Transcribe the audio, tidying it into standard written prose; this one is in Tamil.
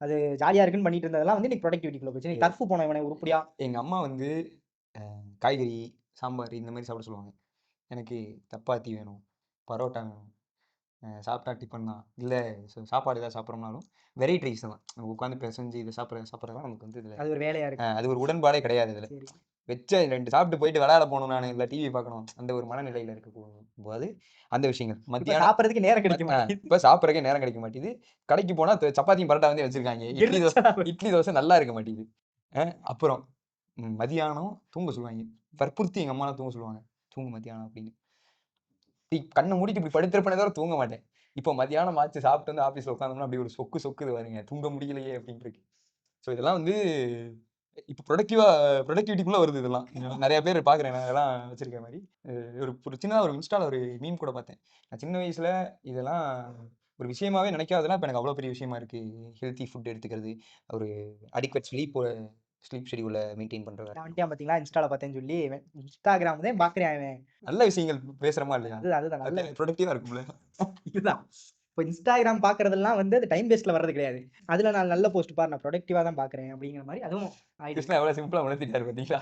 அது ஜாலியா இருக்குன்னு பண்ணிட்டு இருந்ததெல்லாம் வந்து இன்னைக்கு ப்ரொடக்டிவிட்டிக்குள்ள போச்சு. நீ டர்ஃப் போன இவனே உருப்படியா. எங்க அம்மா வந்து காய்கறி, சாம்பார் இந்த மாதிரி சாப்பிட சொல்லுவாங்க. எனக்கு சப்பாத்தி வேணும், பரோட்டா வேணும். சாப்பிட்டா டிஃபன் தான். இல்ல சாப்பாடு ஏதாவது சாப்பிட்றோம்னாலும் வெரைட்டி ரைஸ் தான். உட்காந்து பெசஞ்சு இதை சாப்பிட்றதெல்லாம் நமக்கு வந்து இதில் அது ஒரு வேலையா இருக்கு. அது ஒரு உடன்பாடே கிடையாது இதில். சரி. வச்ச 2 சாப்பிட்டு போயிட்டு விளையாட போகணும் நான், இல்லை டிவி பார்க்கணும். அந்த ஒரு மனநிலையில் இருக்க போது அந்த விஷயங்கள். இப்ப மத்தியானம் சாப்பிடறதுக்கு நேரம் கிடைக்க மாட்டேங்குது. இப்போ சாப்பிட்றதுக்கே நேரம் கிடைக்க மாட்டேங்குது. கடைக்கு போனால் சப்பாத்தியும் பரோட்டா வந்து வச்சிருக்காங்க. எரிச்சலா வருது. இட்லி தோசை நல்லா இருக்க மாட்டேங்குது. அப்புறம் மதியானம் தூங்க சொல்லுவாங்க. வற்புறுத்தி எங்கள் அம்மாலாம் தூங்க சொல்லுவாங்க. தூங்கு மத்தியானம் அப்படின்னு. கண்ணை மூடிட்டு இப்படி படுத்திருப்பேனே தவிர தூங்க மாட்டேன். இப்போ மத்தியானம் ஆச்சு சாப்பிட்டு வந்து ஆஃபீஸில் உட்காந்தோம்னா அப்படி ஒரு சொக்குது பாருங்க. தூங்க முடியலையே அப்படின்னு இருக்கு. ஸோ இதெல்லாம் வந்து இப்போ ப்ரொடக்டிவிட்டிக்குள்ளே வருது இதெல்லாம். நிறைய பேர் பார்க்குறேன் நான் இதெல்லாம் வச்சிருக்க மாதிரி. ஒரு சின்னதாக ஒரு இன்ஸ்டாவில் ஒரு மீம் கூட பார்த்தேன். நான் சின்ன வயசில் இதெல்லாம் ஒரு விஷயமாவே நினைக்காதெல்லாம் இப்போ எனக்கு அவ்வளோ பெரிய விஷயமா இருக்கு. ஹெல்த்தி ஃபுட் எடுத்துக்கிறது, ஒரு அடிக்வெட் ஸ்லீப் ஷெடியூலை மெயின்டைன் பண்ணுறது. நான் வந்துட்டான் பாத்தீங்களா இன்ஸ்டால பார்த்தேன்னு சொல்லி இன்ஸ்டாகிராம் தான் பாக்குறேன் அவன். நல்ல விஷயங்கள் பேசுகிறமா இல்லையா? அதுதான் நல்ல ப்ரொடக்டிவாக இருக்கும்ல. இதுதான். இப்போ இன்ஸ்டாகிராம் பாக்குறதெல்லாம் வந்து அது டைம் வேஸ்ட்ல வர்றது கிடையாது. அதுல நான் நல்ல போஸ்ட் பாரு நான் ப்ரொடக்டிவா தான் பாக்குறேன் அப்படிங்கிற மாதிரி அதுவும் ஆயிடுச்சு. கிருஷ்ணா எவ்வளோ சிம்பிளாக உணர்த்திட்டாரு பார்த்தீங்களா?